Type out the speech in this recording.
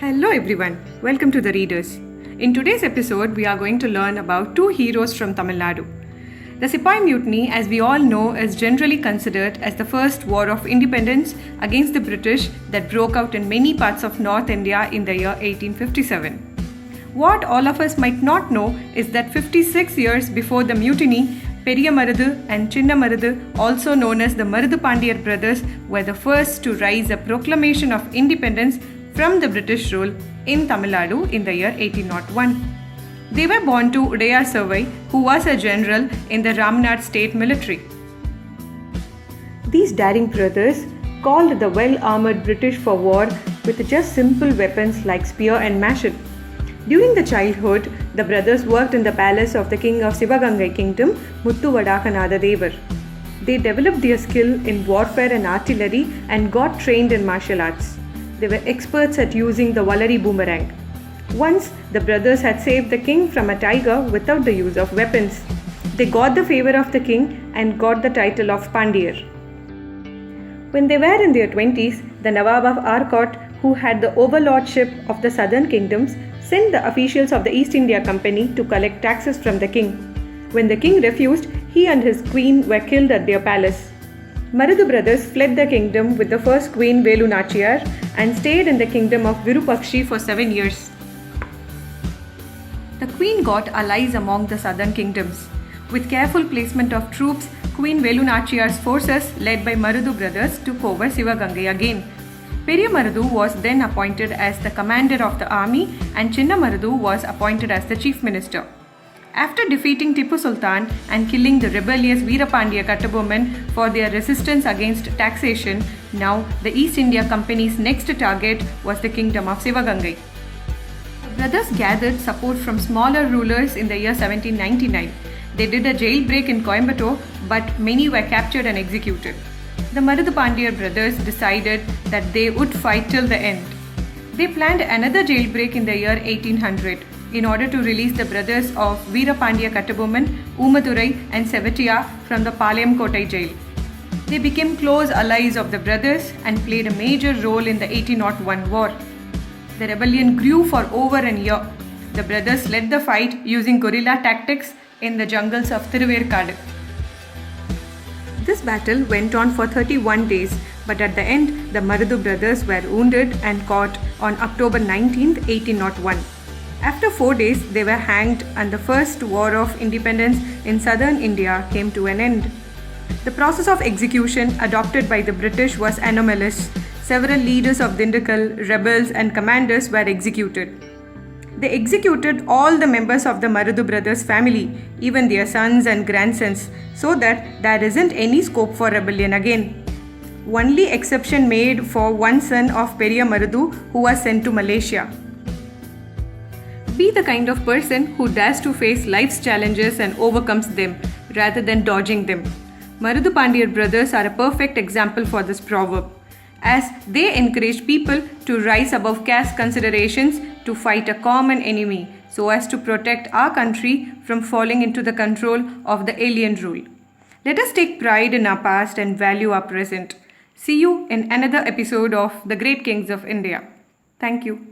Hello everyone, welcome to The Readers. In today's episode, we are going to learn about two heroes from Tamil Nadu. The Sepoy Mutiny, as we all know, is generally considered as the first war of independence against the British that broke out in many parts of North India in the year 1857. What all of us might not know is that 56 years before the mutiny, Periya Marudhu and Chinna Marudhu, also known as the Marudhu Pandiyar brothers, were the first to raise a proclamation of independence from the British rule in Tamil Nadu in the year 1801. They were born to Udayar Savai, who was a general in the Ramanad state military. These daring brothers called the well-armored British for war with just simple weapons like spear and mashal. During the childhood, the brothers worked in the palace of the king of Sivagangai kingdom, Muthu Vadakanada Devar. They developed their skill in warfare and artillery and got trained in martial arts. They were experts at using the Valari boomerang. Once, the brothers had saved the king from a tiger without the use of weapons. They got the favor of the king and got the title of Pandiyar. When they were in their 20s, the Nawab of Arcot, who had the overlordship of the southern kingdoms, sent the officials of the East India Company to collect taxes from the king. When the king refused, he and his queen were killed at their palace. Marudhu brothers fled the kingdom with the first queen Velu Nachiyar and stayed in the kingdom of Virupakshi for 7 years. The queen got allies among the southern kingdoms. With careful placement of troops, Queen Velu Nachiyar's forces, led by Marudhu brothers, took over Sivagangai again. Periya Marudhu was then appointed as the commander of the army and Chinna Marudhu was appointed as the chief minister. After defeating Tipu Sultan and killing the rebellious Veerapandiya Kattabomman for their resistance against taxation, now the East India Company's next target was the kingdom of Sivagangai. The brothers gathered support from smaller rulers in the year 1799. They did a jailbreak in Coimbatore, but many were captured and executed. The Marudhu Pandiyar brothers decided that they would fight till the end. They planned another jailbreak in the year 1800 in order to release the brothers of Veerapandiya Kattabomman, Umadurai and Sevatiya from the Palayam Kottai jail. They became close allies of the brothers and played a major role in the 1801 war. The rebellion grew for over a year. The brothers led the fight using guerrilla tactics in the jungles of Thiruverkadu. This battle went on for 31 days, but at the end, the Marudhu brothers were wounded and caught on October 19, 1801. After 4 days, they were hanged and the first war of independence in southern India came to an end. The process of execution adopted by the British was anomalous. Several leaders of Dindukal, rebels and commanders were executed. They executed all the members of the Marudhu brothers' family, even their sons and grandsons, so that there isn't any scope for rebellion again. Only exception made for one son of Periya Marudhu who was sent to Malaysia. Be the kind of person who dares to face life's challenges and overcomes them rather than dodging them. Marudhu Pandiyar brothers are a perfect example for this proverb, as they encourage people to rise above caste considerations to fight a common enemy so as to protect our country from falling into the control of the alien rule. Let us take pride in our past and value our present. See you in another episode of The Great Kings of India. Thank you.